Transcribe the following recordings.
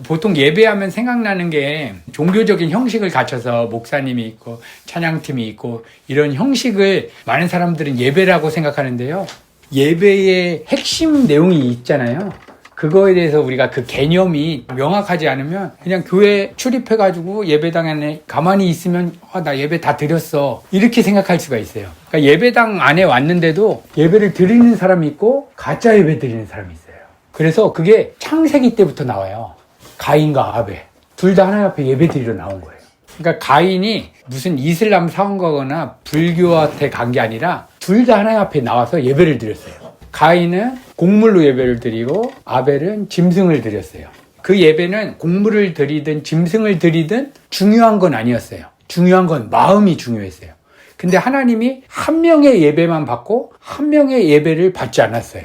보통 예배하면 생각나는 게 종교적인 형식을 갖춰서 목사님이 있고 찬양팀이 있고 이런 형식을 많은 사람들은 예배라고 생각하는데요. 예배의 핵심 내용이 있잖아요. 그거에 대해서 우리가 그 개념이 명확하지 않으면 그냥 교회 출입해가지고 예배당 안에 가만히 있으면 나 예배 다 드렸어 이렇게 생각할 수가 있어요. 그러니까 예배당 안에 왔는데도 예배를 드리는 사람이 있고 가짜 예배 드리는 사람이 있어요. 그래서 그게 창세기 때부터 나와요. 가인과 아벨 둘 다 하나님 앞에 예배 드리러 나온 거예요. 그러니까 가인이 무슨 이슬람 사원가거나 불교한테 간 게 아니라 둘 다 하나님 앞에 나와서 예배를 드렸어요. 가인은 곡물로 예배를 드리고 아벨은 짐승을 드렸어요. 그 예배는 곡물을 드리든 짐승을 드리든 중요한 건 아니었어요. 중요한 건 마음이 중요했어요. 근데 하나님이 한 명의 예배만 받고 한 명의 예배를 받지 않았어요.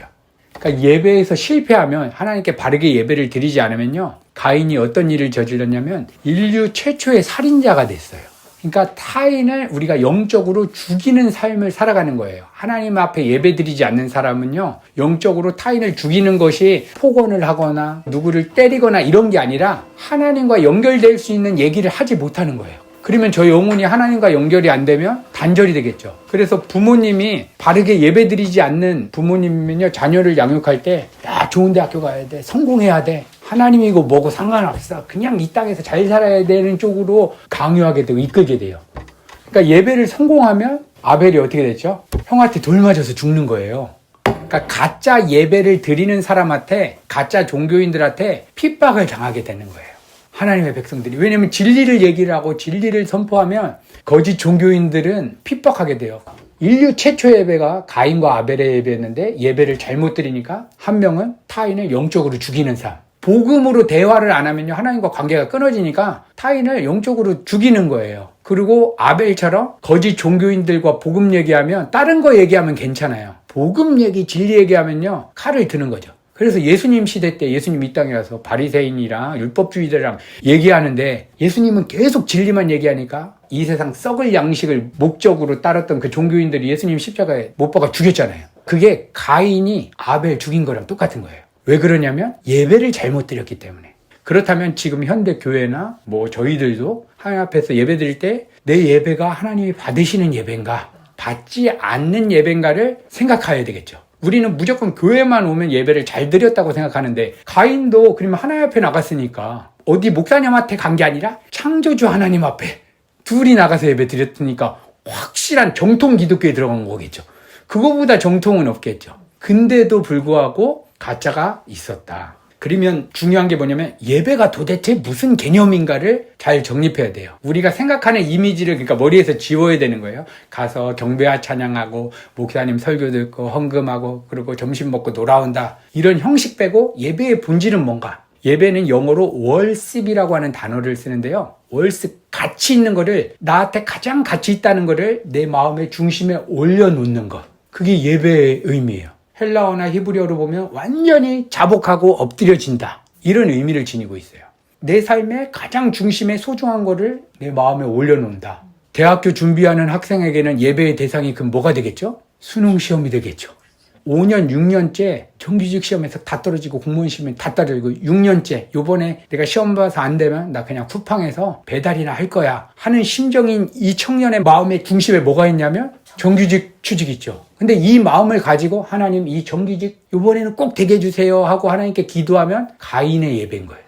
그러니까 예배에서 실패하면 하나님께 바르게 예배를 드리지 않으면요. 가인이 어떤 일을 저질렀냐면 인류 최초의 살인자가 됐어요. 그러니까 타인을 우리가 영적으로 죽이는 삶을 살아가는 거예요. 하나님 앞에 예배드리지 않는 사람은요. 영적으로 타인을 죽이는 것이 폭언을 하거나 누구를 때리거나 이런 게 아니라 하나님과 연결될 수 있는 얘기를 하지 못하는 거예요. 그러면 저 영혼이 하나님과 연결이 안 되면 단절이 되겠죠. 그래서 부모님이 바르게 예배드리지 않는 부모님은요. 자녀를 양육할 때 좋은 대학교 가야 돼. 성공해야 돼. 하나님이고 뭐고 상관없어. 그냥 이 땅에서 잘 살아야 되는 쪽으로 강요하게 되고 이끌게 돼요. 그러니까 예배를 성공하면 아벨이 어떻게 됐죠? 형한테 돌 맞아서 죽는 거예요. 그러니까 가짜 예배를 드리는 사람한테 가짜 종교인들한테 핍박을 당하게 되는 거예요. 하나님의 백성들이. 왜냐면 진리를 얘기를 하고 진리를 선포하면 거짓 종교인들은 핍박하게 돼요. 인류 최초의 예배가 가인과 아벨의 예배였는데 예배를 잘못 드리니까 한 명은 타인을 영적으로 죽이는 삶. 복음으로 대화를 안 하면요. 하나님과 관계가 끊어지니까 타인을 영적으로 죽이는 거예요. 그리고 아벨처럼 거짓 종교인들과 복음 얘기하면 다른 거 얘기하면 괜찮아요. 복음 얘기, 진리 얘기하면요. 칼을 드는 거죠. 그래서 예수님 시대 때 예수님 이 땅에 와서 바리새인이랑 율법주의자랑 얘기하는데 예수님은 계속 진리만 얘기하니까 이 세상 썩을 양식을 목적으로 따랐던 그 종교인들이 예수님 십자가에 못 박아 죽였잖아요. 그게 가인이 아벨 죽인 거랑 똑같은 거예요. 왜 그러냐면 예배를 잘못 드렸기 때문에. 그렇다면 지금 현대 교회나 저희들도 하나님 앞에서 예배 드릴 때 내 예배가 하나님이 받으시는 예배인가 받지 않는 예배인가를 생각해야 되겠죠. 우리는 무조건 교회만 오면 예배를 잘 드렸다고 생각하는데 가인도 그러면 하나님 앞에 나갔으니까 어디 목사님한테 간 게 아니라 창조주 하나님 앞에 둘이 나가서 예배 드렸으니까 확실한 정통 기독교에 들어간 거겠죠. 그거보다 정통은 없겠죠. 근데도 불구하고 가짜가 있었다. 그러면 중요한 게 뭐냐면 예배가 도대체 무슨 개념인가를 잘 정립해야 돼요. 우리가 생각하는 이미지를 그러니까 머리에서 지워야 되는 거예요. 가서 경배와 찬양하고 목사님 설교 듣고 헌금하고 그리고 점심 먹고 돌아온다. 이런 형식 빼고 예배의 본질은 뭔가? 예배는 영어로 월십이라고 하는 단어를 쓰는데요. 월십, 가치 있는 거를 나한테 가장 가치 있다는 거를 내 마음의 중심에 올려놓는 것. 그게 예배의 의미예요. 헬라어나 히브리어로 보면 완전히 자복하고 엎드려진다. 이런 의미를 지니고 있어요. 내 삶의 가장 중심에 소중한 거를 내 마음에 올려놓는다. 대학교 준비하는 학생에게는 예배의 대상이 그럼 뭐가 되겠죠? 수능 시험이 되겠죠. 5년, 6년째 정규직 시험에서 다 떨어지고 공무원 시험에 다 떨어지고 6년째 요번에 내가 시험 봐서 안 되면 나 그냥 쿠팡에서 배달이나 할 거야 하는 심정인 이 청년의 마음의 중심에 뭐가 있냐면 정규직 취직 있죠. 근데 이 마음을 가지고 하나님 이 정규직 이번에는 꼭 되게 해주세요 하고 하나님께 기도하면 가인의 예배인 거예요.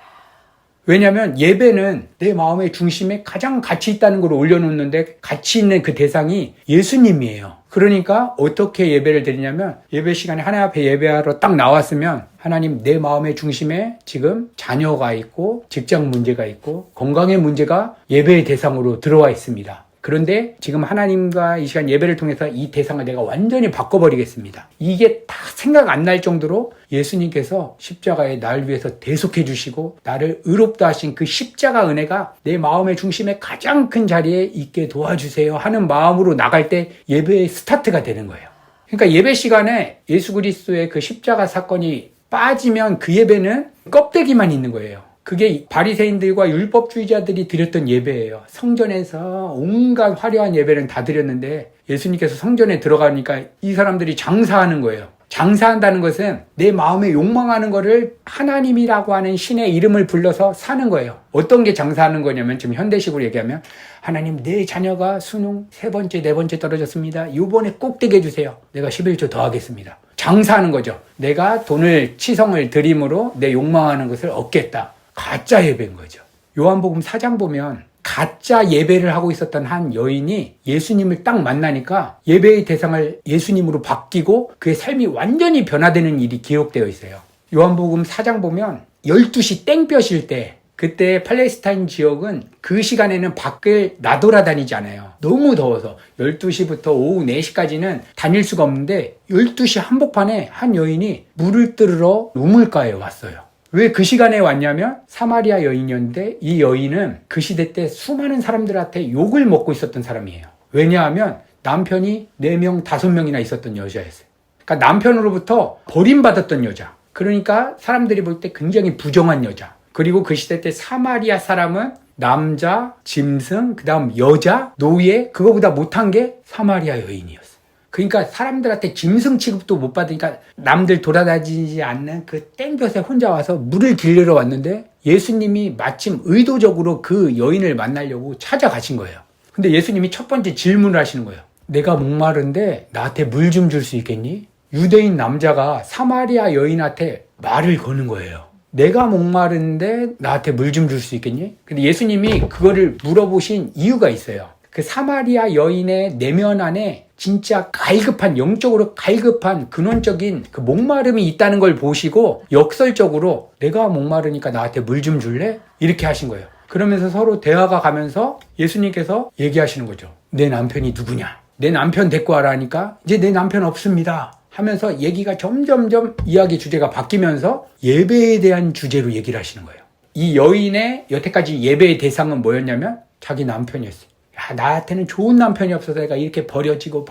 왜냐하면 예배는 내 마음의 중심에 가장 가치 있다는 걸 올려놓는데 가치 있는 그 대상이 예수님이에요. 그러니까 어떻게 예배를 드리냐면 예배 시간에 하나님 앞에 예배하러 딱 나왔으면 하나님 내 마음의 중심에 지금 자녀가 있고 직장 문제가 있고 건강의 문제가 예배의 대상으로 들어와 있습니다. 그런데 지금 하나님과 이 시간 예배를 통해서 이 대상을 내가 완전히 바꿔버리겠습니다. 이게 다 생각 안 날 정도로 예수님께서 십자가에 날 위해서 대속해 주시고 나를 의롭다 하신 그 십자가 은혜가 내 마음의 중심에 가장 큰 자리에 있게 도와주세요 하는 마음으로 나갈 때 예배의 스타트가 되는 거예요. 그러니까 예배 시간에 예수 그리스도의 그 십자가 사건이 빠지면 그 예배는 껍데기만 있는 거예요. 그게 바리새인들과 율법주의자들이 드렸던 예배예요. 성전에서 온갖 화려한 예배는 다 드렸는데 예수님께서 성전에 들어가니까 이 사람들이 장사하는 거예요. 장사한다는 것은 내 마음에 욕망하는 거를 하나님이라고 하는 신의 이름을 불러서 사는 거예요. 어떤 게 장사하는 거냐면 지금 현대식으로 얘기하면 하나님 내 자녀가 수능 3번째, 4번째 떨어졌습니다. 이번에 꼭 되게 해주세요. 내가 11조 더 하겠습니다. 장사하는 거죠. 내가 돈을 치성을 드림으로 내 욕망하는 것을 얻겠다. 가짜 예배인 거죠. 요한복음 4장 보면 가짜 예배를 하고 있었던 한 여인이 예수님을 딱 만나니까 예배의 대상을 예수님으로 바뀌고 그의 삶이 완전히 변화되는 일이 기록되어 있어요. 요한복음 4장 보면 12시 땡볕일 때 그때 팔레스타인 지역은 그 시간에는 밖을 나돌아다니지 않아요. 너무 더워서 12시부터 오후 4시까지는 다닐 수가 없는데 12시 한복판에 한 여인이 물을 뜨르러 우물가에 왔어요. 왜 그 시간에 왔냐면 사마리아 여인이었는데 이 여인은 그 시대 때 수많은 사람들한테 욕을 먹고 있었던 사람이에요. 왜냐하면 남편이 4명, 5명이나 있었던 여자였어요. 그러니까 남편으로부터 버림받았던 여자. 그러니까 사람들이 볼 때 굉장히 부정한 여자. 그리고 그 시대 때 사마리아 사람은 남자, 짐승, 그 다음 여자, 노예, 그거보다 못한 게 사마리아 여인이었어요. 그러니까 사람들한테 짐승 취급도 못 받으니까 남들 돌아다니지 않는 그 땡볕에 혼자 와서 물을 길르러 왔는데 예수님이 마침 의도적으로 그 여인을 만나려고 찾아가신 거예요. 근데 예수님이 첫 번째 질문을 하시는 거예요. 내가 목마른데 나한테 물 좀 줄 수 있겠니? 유대인 남자가 사마리아 여인한테 말을 거는 거예요. 내가 목마른데 나한테 물 좀 줄 수 있겠니? 근데 예수님이 그거를 물어보신 이유가 있어요. 그 사마리아 여인의 내면 안에 진짜 갈급한, 영적으로 갈급한 근원적인 그 목마름이 있다는 걸 보시고 역설적으로 내가 목마르니까 나한테 물 좀 줄래? 이렇게 하신 거예요. 그러면서 서로 대화가 가면서 예수님께서 얘기하시는 거죠. 내 남편이 누구냐? 내 남편 데리고 와라 하니까 이제 내 남편 없습니다 하면서 얘기가 점점점 이야기 주제가 바뀌면서 예배에 대한 주제로 얘기를 하시는 거예요. 이 여인의 여태까지 예배의 대상은 뭐였냐면 자기 남편이었어요. 야, 나한테는 좋은 남편이 없어서 내가 이렇게 버려지고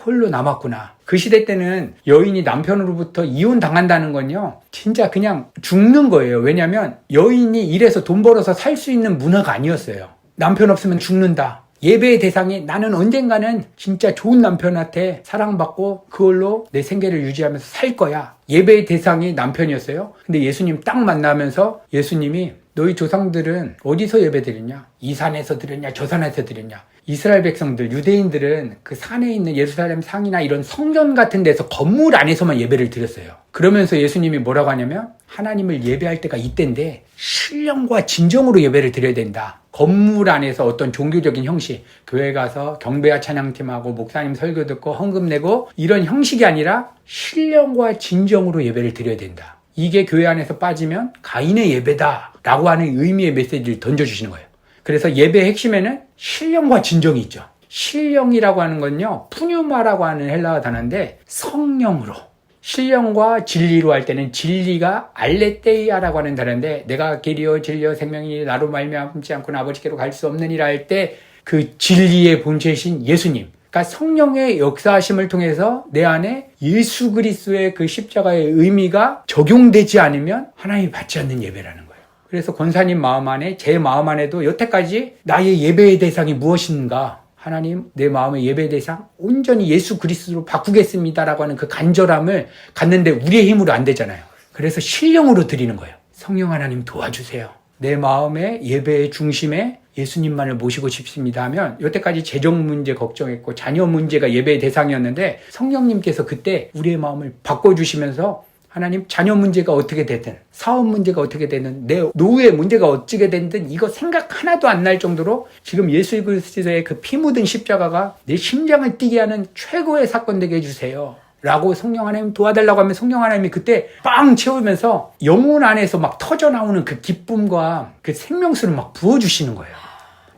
홀로 남았구나. 그 시대 때는 여인이 남편으로부터 이혼 당한다는 건요, 진짜 그냥 죽는 거예요. 왜냐면 여인이 일해서 돈 벌어서 살 수 있는 문화가 아니었어요. 남편 없으면 죽는다. 예배의 대상이 나는 언젠가는 진짜 좋은 남편한테 사랑받고 그걸로 내 생계를 유지하면서 살 거야. 예배의 대상이 남편이었어요. 근데 예수님 딱 만나면서 예수님이 너희 조상들은 어디서 예배드렸냐? 이 산에서 드렸냐? 저 산에서 드렸냐? 이스라엘 백성들, 유대인들은 그 산에 있는 예루살렘 상이나 이런 성전 같은 데서 건물 안에서만 예배를 드렸어요. 그러면서 예수님이 뭐라고 하냐면 하나님을 예배할 때가 이때인데 신령과 진정으로 예배를 드려야 된다. 건물 안에서 어떤 종교적인 형식, 교회 가서 경배와 찬양팀하고 목사님 설교 듣고 헌금 내고 이런 형식이 아니라 신령과 진정으로 예배를 드려야 된다. 이게 교회 안에서 빠지면 가인의 예배다 라고 하는 의미의 메시지를 던져주시는 거예요. 그래서 예배의 핵심에는 신령과 진정이 있죠. 신령이라고 하는 건요, 푸뉴마라고 하는 헬라어 단어인데 성령으로, 신령과 진리로 할 때는 진리가 알레테이아라고 하는 단어인데 내가 길이요 진리요 생명이 나로 말미암지 않고는 아버지께로 갈 수 없느니라 할 때 그 진리의 본체이신 예수님, 그러니까 성령의 역사하심을 통해서 내 안에 예수 그리스도의 그 십자가의 의미가 적용되지 않으면 하나님이 받지 않는 예배라는 거예요. 그래서 권사님 마음 안에, 제 마음 안에도 여태까지 나의 예배의 대상이 무엇인가, 하나님 내 마음의 예배 대상 온전히 예수 그리스도로 바꾸겠습니다라고 하는 그 간절함을 갖는데 우리의 힘으로 안 되잖아요. 그래서 신령으로 드리는 거예요. 성령 하나님 도와주세요. 내 마음의 예배의 중심에 예수님만을 모시고 싶습니다 하면 여태까지 재정 문제 걱정했고 자녀 문제가 예배의 대상이었는데 성령님께서 그때 우리의 마음을 바꿔주시면서 하나님 자녀 문제가 어떻게 되든 사업 문제가 어떻게 되든 내 노후의 문제가 어찌게 되든 이거 생각 하나도 안 날 정도로 지금 예수 그리스도의 그 피 묻은 십자가가 내 심장을 뛰게 하는 최고의 사건 되게 해주세요 라고 성령 하나님 도와달라고 하면 성령 하나님이 그때 빵 채우면서 영혼 안에서 막 터져나오는 그 기쁨과 그 생명수를 막 부어주시는 거예요.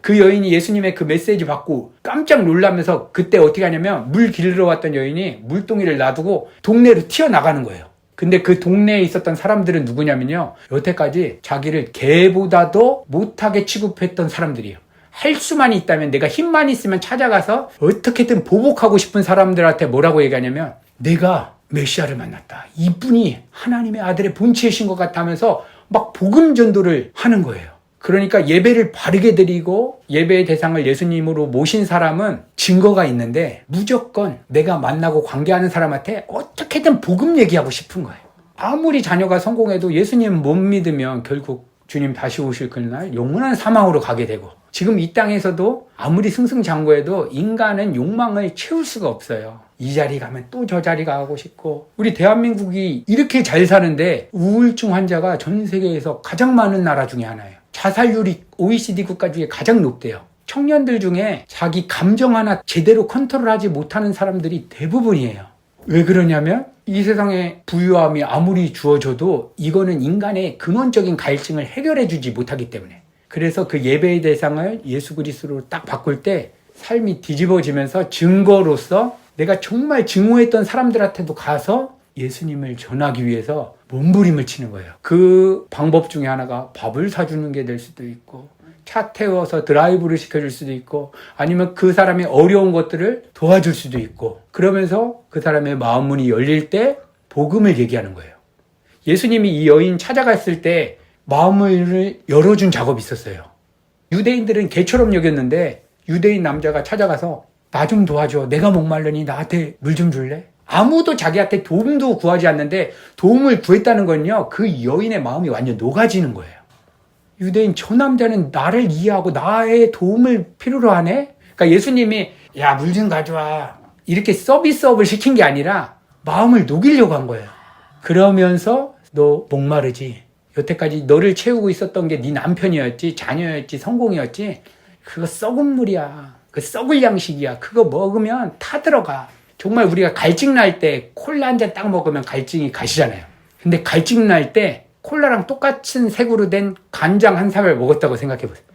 그 여인이 예수님의 그 메시지 받고 깜짝 놀라면서 그때 어떻게 하냐면 물 길러 왔던 여인이 물동이를 놔두고 동네로 튀어나가는 거예요. 근데 그 동네에 있었던 사람들은 누구냐면요, 여태까지 자기를 개보다도 못하게 취급했던 사람들이에요. 할 수만 있다면, 내가 힘만 있으면 찾아가서 어떻게든 보복하고 싶은 사람들한테 뭐라고 얘기하냐면 내가 메시아를 만났다, 이분이 하나님의 아들의 본체이신 것 같아 하면서 막 복음 전도를 하는 거예요. 그러니까 예배를 바르게 드리고 예배의 대상을 예수님으로 모신 사람은 증거가 있는데 무조건 내가 만나고 관계하는 사람한테 어떻게든 복음 얘기하고 싶은 거예요. 아무리 자녀가 성공해도 예수님 못 믿으면 결국 주님 다시 오실 그날 영원한 사망으로 가게 되고, 지금 이 땅에서도 아무리 승승장구해도 인간은 욕망을 채울 수가 없어요. 이 자리 가면 또 저 자리 가고 싶고, 우리 대한민국이 이렇게 잘 사는데 우울증 환자가 전 세계에서 가장 많은 나라 중에 하나예요. 자살률이 OECD 국가 중에 가장 높대요. 청년들 중에 자기 감정 하나 제대로 컨트롤하지 못하는 사람들이 대부분이에요. 왜 그러냐면 이 세상에 부유함이 아무리 주어져도 이거는 인간의 근원적인 갈증을 해결해 주지 못하기 때문에. 그래서 그 예배의 대상을 예수 그리스도로 딱 바꿀 때 삶이 뒤집어지면서 증거로서 내가 정말 증오했던 사람들한테도 가서 예수님을 전하기 위해서 몸부림을 치는 거예요. 그 방법 중에 하나가 밥을 사주는 게 될 수도 있고, 차 태워서 드라이브를 시켜줄 수도 있고, 아니면 그 사람의 어려운 것들을 도와줄 수도 있고, 그러면서 그 사람의 마음 문이 열릴 때 복음을 얘기하는 거예요. 예수님이 이 여인 찾아갔을 때 마음을 열어준 작업이 있었어요. 유대인들은 개처럼 여겼는데 유대인 남자가 찾아가서 나 좀 도와줘. 내가 목말르니 나한테 물 좀 줄래? 아무도 자기한테 도움도 구하지 않는데 도움을 구했다는 건요, 그 여인의 마음이 완전 녹아지는 거예요. 유대인 저 남자는 나를 이해하고 나의 도움을 필요로 하네? 그러니까 예수님이 야, 물 좀 가져와 이렇게 서비스업을 시킨 게 아니라 마음을 녹이려고 한 거예요. 그러면서 너 목마르지? 여태까지 너를 채우고 있었던 게 네 남편이었지, 자녀였지, 성공이었지? 그거 썩은 물이야. 그 썩을 양식이야. 그거 먹으면 타들어가. 정말 우리가 갈증 날 때 콜라 한 잔 딱 먹으면 갈증이 가시잖아요. 근데 갈증 날 때 콜라랑 똑같은 색으로 된 간장 한 사발 먹었다고 생각해보세요.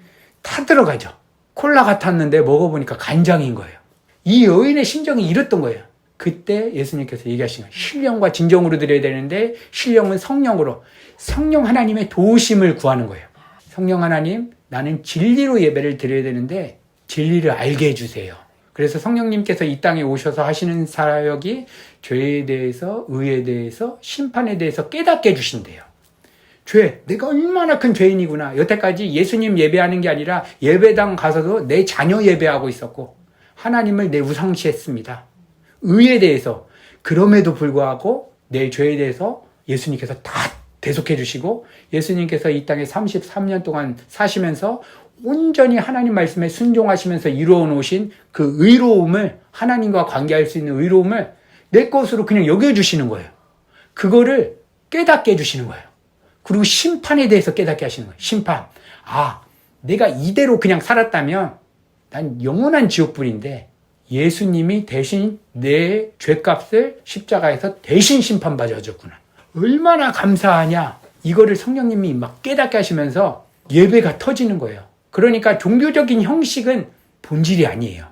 타들어가죠. 콜라 같았는데 먹어보니까 간장인 거예요. 이 여인의 심정이 이랬던 거예요. 그때 예수님께서 얘기하신 거예요. 신령과 진정으로 드려야 되는데 신령은 성령으로, 성령 하나님의 도우심을 구하는 거예요. 성령 하나님, 나는 진리로 예배를 드려야 되는데 진리를 알게 해주세요. 그래서 성령님께서 이 땅에 오셔서 하시는 사역이 죄에 대해서, 의에 대해서, 심판에 대해서 깨닫게 해주신대요. 죄, 내가 얼마나 큰 죄인이구나. 여태까지 예수님 예배하는 게 아니라 예배당 가서도 내 자녀 예배하고 있었고 하나님을 내 우상시했습니다. 의에 대해서, 그럼에도 불구하고 내 죄에 대해서 예수님께서 다 대속해 주시고, 예수님께서 이 땅에 33년 동안 사시면서 온전히 하나님 말씀에 순종하시면서 이루어 놓으신 그 의로움을, 하나님과 관계할 수 있는 의로움을 내 것으로 그냥 여겨주시는 거예요. 그거를 깨닫게 해주시는 거예요. 그리고 심판에 대해서 깨닫게 하시는 거예요. 심판. 아, 내가 이대로 그냥 살았다면 난 영원한 지옥불인데 예수님이 대신 내 죄값을 십자가에서 대신 심판받아줬구나. 얼마나 감사하냐. 이거를 성령님이 막 깨닫게 하시면서 예배가 터지는 거예요. 그러니까 종교적인 형식은 본질이 아니에요.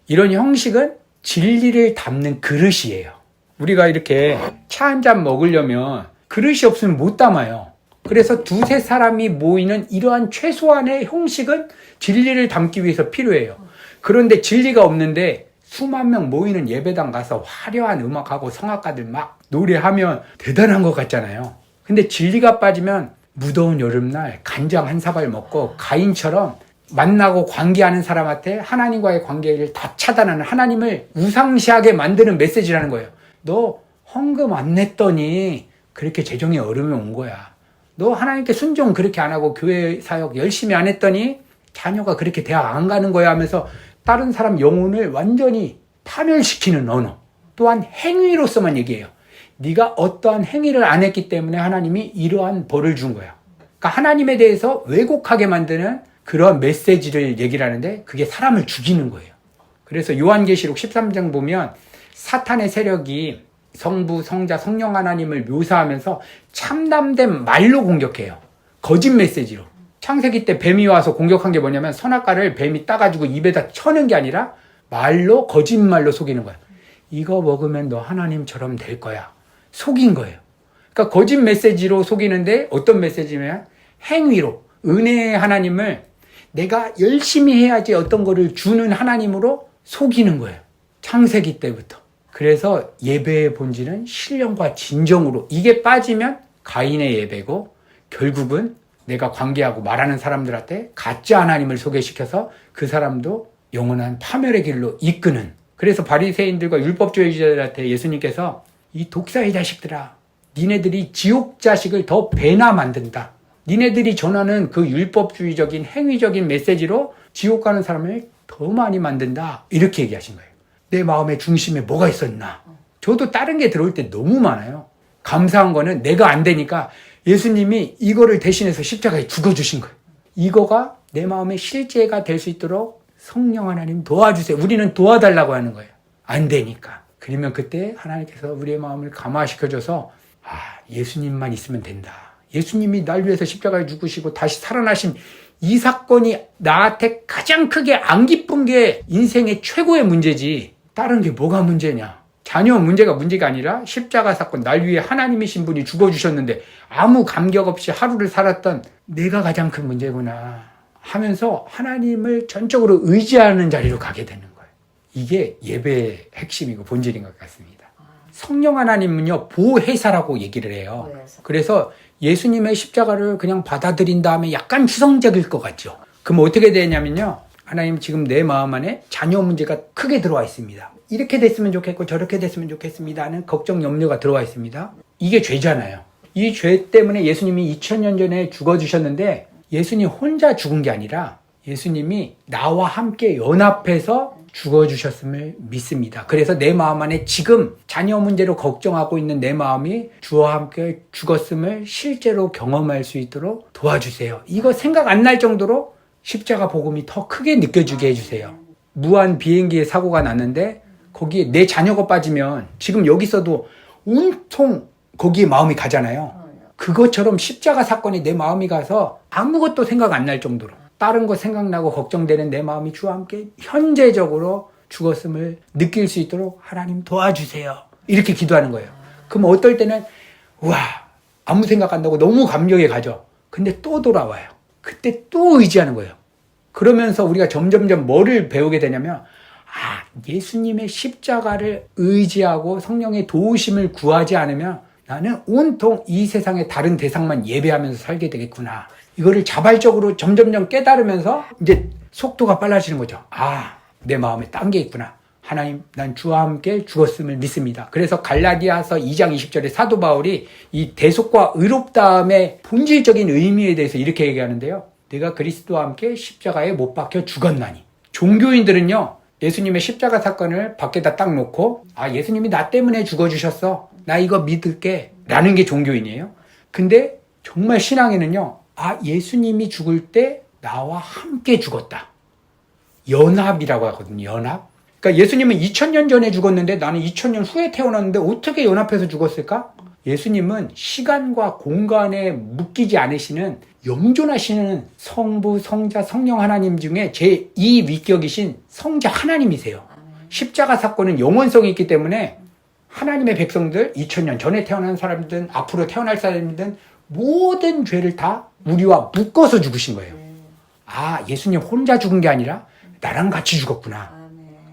이런 형식은 진리를 담는 그릇이에요. 우리가 이렇게 차 한 잔 먹으려면 그릇이 없으면 못 담아요. 그래서 두세 사람이 모이는 이러한 최소한의 형식은 진리를 담기 위해서 필요해요. 그런데 진리가 없는데 수만 명 모이는 예배당 가서 화려한 음악하고 성악가들 막 노래하면 대단한 것 같잖아요. 근데 진리가 빠지면 무더운 여름날 간장 한 사발 먹고 가인처럼 만나고 관계하는 사람한테 하나님과의 관계를 다 차단하는, 하나님을 우상시하게 만드는 메시지라는 거예요. 너 헌금 안 냈더니 그렇게 재정이 어려움이 온 거야. 너 하나님께 순종 그렇게 안 하고 교회 사역 열심히 안 했더니 자녀가 그렇게 대학 안 가는 거야 하면서 다른 사람 영혼을 완전히 파멸시키는 언어. 또한 행위로서만 얘기해요. 네가 어떠한 행위를 안 했기 때문에 하나님이 이러한 벌을 준 거야. 그러니까 하나님에 대해서 왜곡하게 만드는 그런 메시지를 얘기를 하는데 그게 사람을 죽이는 거예요. 그래서 요한계시록 13장 보면 사탄의 세력이 성부, 성자, 성령 하나님을 묘사하면서 참담된 말로 공격해요. 거짓 메시지로. 창세기 때 뱀이 와서 공격한 게 뭐냐면 선악과를 뱀이 따가지고 입에다 쳐는 게 아니라 말로, 거짓말로 속이는 거야. 이거 먹으면 너 하나님처럼 될 거야. 속인 거예요. 그러니까 거짓 메시지로 속이는데 어떤 메시지냐면 행위로, 은혜의 하나님을 내가 열심히 해야지 어떤 거를 주는 하나님으로 속이는 거예요. 창세기 때부터. 그래서 예배의 본질은 신령과 진정으로, 이게 빠지면 가인의 예배고 결국은 내가 관계하고 말하는 사람들한테 가짜 하나님을 소개시켜서 그 사람도 영원한 파멸의 길로 이끄는. 그래서 바리새인들과 율법주의자들한테 예수님께서 이 독사의 자식들아, 니네들이 지옥 자식을 더 배나 만든다. 니네들이 전하는 그 율법주의적인 행위적인 메시지로 지옥 가는 사람을 더 많이 만든다. 이렇게 얘기하신 거예요. 내 마음의 중심에 뭐가 있었나? 저도 다른 게 들어올 때 너무 많아요. 감사한 거는 내가 안 되니까 예수님이 이거를 대신해서 십자가에 죽어주신 거예요. 이거가 내 마음의 실제가 될 수 있도록 성령 하나님 도와주세요. 우리는 도와달라고 하는 거예요. 안 되니까. 그러면 그때 하나님께서 우리의 마음을 감화시켜줘서 예수님만 있으면 된다. 예수님이 날 위해서 십자가에 죽으시고 다시 살아나신 이 사건이 나한테 가장 크게 안 기쁜 게 인생의 최고의 문제지. 다른 게 뭐가 문제냐. 자녀 문제가 아니라 십자가 사건, 날 위해 하나님이신 분이 죽어주셨는데 아무 감격 없이 하루를 살았던 내가 가장 큰 문제구나 하면서 하나님을 전적으로 의지하는 자리로 가게 되는 거예요. 이게 예배의 핵심이고 본질인 것 같습니다. 성령 하나님은요, 보혜사라고 얘기를 해요. 그래서 예수님의 십자가를 그냥 받아들인 다음에 약간 추상적일 것 같죠. 그럼 어떻게 되냐면요, 하나님 지금 내 마음 안에 자녀 문제가 크게 들어와 있습니다. 이렇게 됐으면 좋겠고 저렇게 됐으면 좋겠습니다 하는 걱정, 염려가 들어와 있습니다. 이게 죄잖아요. 이 죄 때문에 예수님이 2000년 전에 죽어주셨는데 예수님 혼자 죽은 게 아니라 예수님이 나와 함께 연합해서 죽어주셨음을 믿습니다. 그래서 내 마음 안에 지금 자녀 문제로 걱정하고 있는 내 마음이 주와 함께 죽었음을 실제로 경험할 수 있도록 도와주세요. 이거 생각 안 날 정도로 십자가 복음이 더 크게 느껴지게 해주세요. 무한 비행기에 사고가 났는데 거기에 내 자녀가 빠지면 지금 여기 있어도 온통 거기에 마음이 가잖아요. 그것처럼 십자가 사건에 내 마음이 가서 아무것도 생각 안 날 정도로 다른 거 생각나고 걱정되는 내 마음이 주와 함께 현재적으로 죽었음을 느낄 수 있도록 하나님 도와주세요. 이렇게 기도하는 거예요. 그럼 어떨 때는 와 아무 생각 안 나고 너무 감격에 가죠. 근데 또 돌아와요. 그때 또 의지하는 거예요. 그러면서 우리가 점점점 뭐를 배우게 되냐면 예수님의 십자가를 의지하고 성령의 도우심을 구하지 않으면 나는 온통 이 세상의 다른 대상만 예배하면서 살게 되겠구나. 이거를 자발적으로 점점점 깨달으면서 이제 속도가 빨라지는 거죠. 내 마음에 딴 게 있구나. 하나님, 난 주와 함께 죽었음을 믿습니다. 그래서 갈라디아서 2장 20절에 사도 바울이 이 대속과 의롭다함의 본질적인 의미에 대해서 이렇게 얘기하는데요. 내가 그리스도와 함께 십자가에 못 박혀 죽었나니. 종교인들은요, 예수님의 십자가 사건을 밖에다 딱 놓고 예수님이 나 때문에 죽어주셨어. 나 이거 믿을게. 라는 게 종교인이에요. 근데 정말 신앙에는요. 예수님이 죽을 때 나와 함께 죽었다. 연합이라고 하거든요. 연합. 그러니까 예수님은 2000년 전에 죽었는데 나는 2000년 후에 태어났는데 어떻게 연합해서 죽었을까? 예수님은 시간과 공간에 묶이지 않으시는 영존하시는 성부, 성자, 성령 하나님 중에 제2 위격이신 성자 하나님이세요. 십자가 사건은 영원성이 있기 때문에 하나님의 백성들, 2000년 전에 태어난 사람들은 앞으로 태어날 사람들은 모든 죄를 다 우리와 묶어서 죽으신 거예요. 예수님 혼자 죽은 게 아니라 나랑 같이 죽었구나.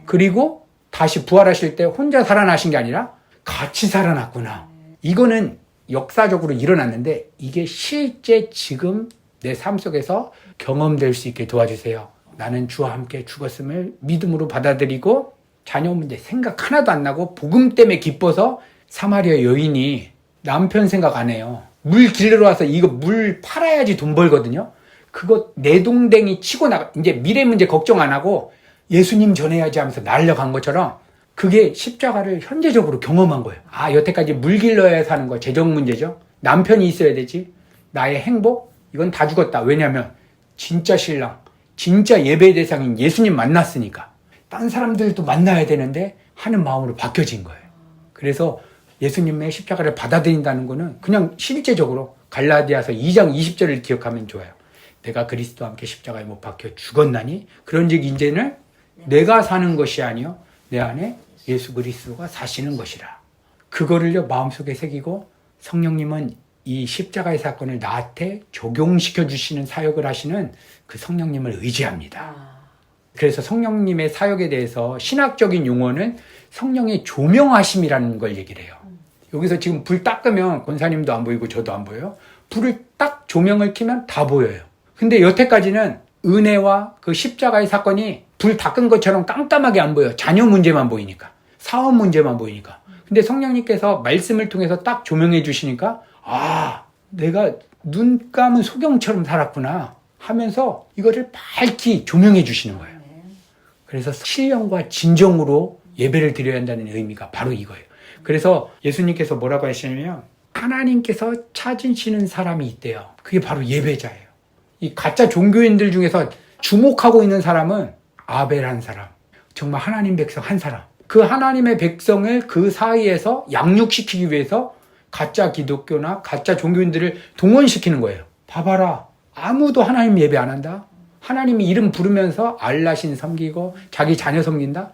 그리고 다시 부활하실 때 혼자 살아나신 게 아니라 같이 살아났구나. 이거는 역사적으로 일어났는데 이게 실제 지금 내 삶 속에서 경험될 수 있게 도와주세요. 나는 주와 함께 죽었음을 믿음으로 받아들이고 자녀 문제 생각 하나도 안 나고 복음 때문에 기뻐서 사마리아 여인이 남편 생각 안 해요. 물 길러 와서 이거 물 팔아야지 돈 벌거든요. 그거 내동댕이 치고 나가 이제 미래 문제 걱정 안 하고 예수님 전해야지 하면서 날려간 것처럼 그게 십자가를 현재적으로 경험한 거예요. 여태까지 물 길러야 사는 거 재정 문제죠. 남편이 있어야 되지. 나의 행복? 이건 다 죽었다. 왜냐하면 진짜 신랑, 진짜 예배 대상인 예수님 만났으니까. 딴 사람들도 만나야 되는데 하는 마음으로 바뀌어진 거예요. 그래서 예수님의 십자가를 받아들인다는 거는 그냥 실제적으로 갈라디아서 2장 20절을 기억하면 좋아요. 내가 그리스도와 함께 십자가에 못 박혀 죽었나니 그런즉 이제는 내가 사는 것이 아니요 내 안에 예수 그리스도가 사시는 것이라. 그거를요 마음속에 새기고 성령님은 이 십자가의 사건을 나한테 적용시켜 주시는 사역을 하시는 그 성령님을 의지합니다. 그래서 성령님의 사역에 대해서 신학적인 용어는 성령의 조명하심이라는 걸 얘기를 해요. 여기서 지금 불 딱 끄면 권사님도 안 보이고 저도 안 보여요. 불을 딱 조명을 켜면 다 보여요. 근데 여태까지는 은혜와 그 십자가의 사건이 불 다 끈 것처럼 깜깜하게 안 보여. 자녀 문제만 보이니까. 사업 문제만 보이니까. 근데 성령님께서 말씀을 통해서 딱 조명해 주시니까 아, 내가 눈 감은 소경처럼 살았구나 하면서 이거를 밝히 조명해 주시는 거예요. 그래서 신령과 진정으로 예배를 드려야 한다는 의미가 바로 이거예요. 그래서 예수님께서 뭐라고 하시냐면 하나님께서 찾으시는 사람이 있대요. 그게 바로 예배자예요. 이 가짜 종교인들 중에서 주목하고 있는 사람은 아벨 한 사람, 정말 하나님 백성 한 사람. 그 하나님의 백성을 그 사이에서 양육시키기 위해서 가짜 기독교나 가짜 종교인들을 동원시키는 거예요. 봐봐라. 아무도 하나님 예배 안 한다. 하나님이 이름 부르면서 알라신 섬기고 자기 자녀 섬긴다.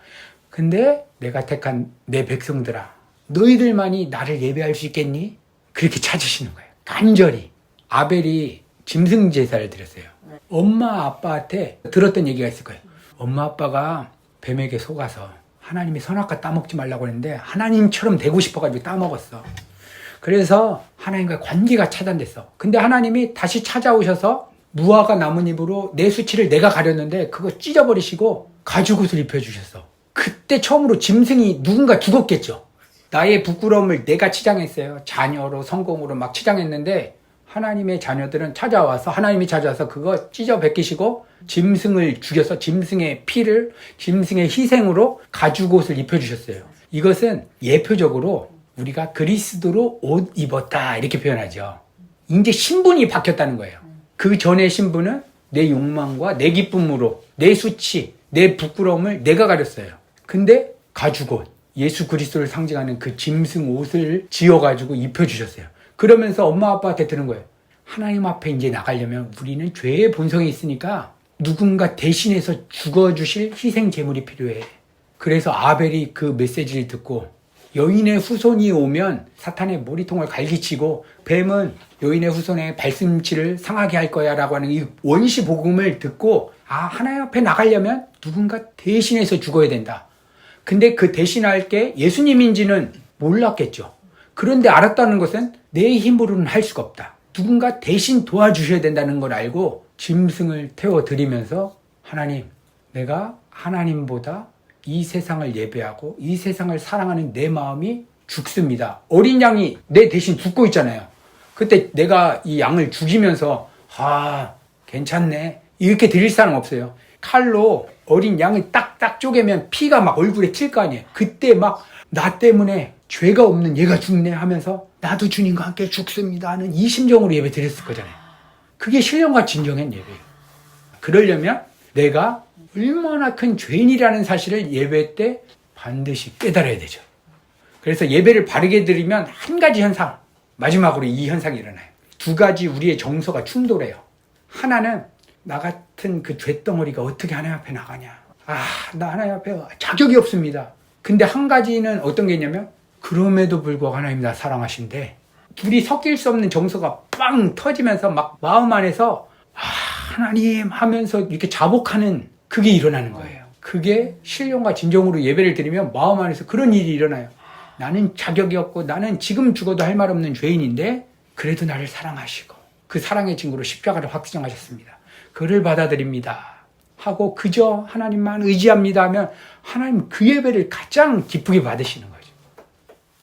근데 내가 택한 내 백성들아, 너희들만이 나를 예배할 수 있겠니? 그렇게 찾으시는 거예요. 간절히. 아벨이 짐승 제사를 드렸어요. 엄마 아빠한테 들었던 얘기가 있을 거예요. 엄마 아빠가 뱀에게 속아서 하나님이 선악과 따먹지 말라고 했는데 하나님처럼 되고 싶어가지고 따먹었어. 그래서 하나님과 관계가 차단됐어. 근데 하나님이 다시 찾아오셔서 무화과 나뭇잎으로 내 수치를 내가 가렸는데 그거 찢어버리시고 가죽옷을 입혀주셨어. 그때 처음으로 짐승이 누군가 죽었겠죠. 나의 부끄러움을 내가 치장했어요. 자녀로 성공으로 막 치장했는데 하나님의 자녀들은 찾아와서 하나님이 찾아와서 그거 찢어 벗기시고 짐승을 죽여서 짐승의 피를 짐승의 희생으로 가죽옷을 입혀주셨어요. 이것은 예표적으로 우리가 그리스도로 옷 입었다 이렇게 표현하죠. 이제 신분이 바뀌었다는 거예요. 그 전의 신분은 내 욕망과 내 기쁨으로 내 수치, 내 부끄러움을 내가 가렸어요. 근데 가죽옷, 예수 그리스도를 상징하는 그 짐승 옷을 지어가지고 입혀주셨어요. 그러면서 엄마 아빠한테 드는 거예요. 하나님 앞에 이제 나가려면 우리는 죄의 본성이 있으니까 누군가 대신해서 죽어주실 희생 제물이 필요해. 그래서 아벨이 그 메시지를 듣고 여인의 후손이 오면 사탄의 머리통을 갈기치고 뱀은 여인의 후손의 발꿈치를 상하게 할 거야 라고 하는 이 원시 복음을 듣고 아, 하나님 앞에 나가려면 누군가 대신해서 죽어야 된다. 근데 그 대신할 게 예수님인지는 몰랐겠죠. 그런데 알았다는 것은 내 힘으로는 할 수가 없다. 누군가 대신 도와주셔야 된다는 걸 알고 짐승을 태워드리면서 하나님, 내가 하나님보다 이 세상을 예배하고 이 세상을 사랑하는 내 마음이 죽습니다. 어린 양이 내 대신 죽고 있잖아요. 그때 내가 이 양을 죽이면서 아, 괜찮네. 이렇게 드릴 사람 없어요. 칼로 어린 양을 딱딱 쪼개면 피가 막 얼굴에 튈 거 아니에요. 그때 막 나 때문에 죄가 없는 얘가 죽네 하면서 나도 주님과 함께 죽습니다 하는 이 심정으로 예배 드렸을 거잖아요. 그게 신령과 진정한 예배예요. 그러려면 내가 얼마나 큰 죄인이라는 사실을 예배 때 반드시 깨달아야 되죠. 그래서 예배를 바르게 드리면 한 가지 현상, 마지막으로 이 현상이 일어나요. 두 가지 우리의 정서가 충돌해요. 하나는 나 같은 그 죄덩어리가 어떻게 하나님 앞에 나가냐. 아, 나 하나님 앞에 자격이 없습니다. 근데 한 가지는 어떤 게 있냐면 그럼에도 불구하고 하나님 나 사랑하신데 둘이 섞일 수 없는 정서가 빵 터지면서 막 마음 안에서 아, 하나님 하면서 이렇게 자복하는 그게 일어나는 거예요. 그게 신령과 진정으로 예배를 드리면 마음 안에서 그런 일이 일어나요. 나는 자격이 없고 나는 지금 죽어도 할 말 없는 죄인인데 그래도 나를 사랑하시고 그 사랑의 증거로 십자가를 확정하셨습니다. 그를 받아들입니다 하고 그저 하나님만 의지합니다 하면 하나님 그 예배를 가장 기쁘게 받으시는 거예요.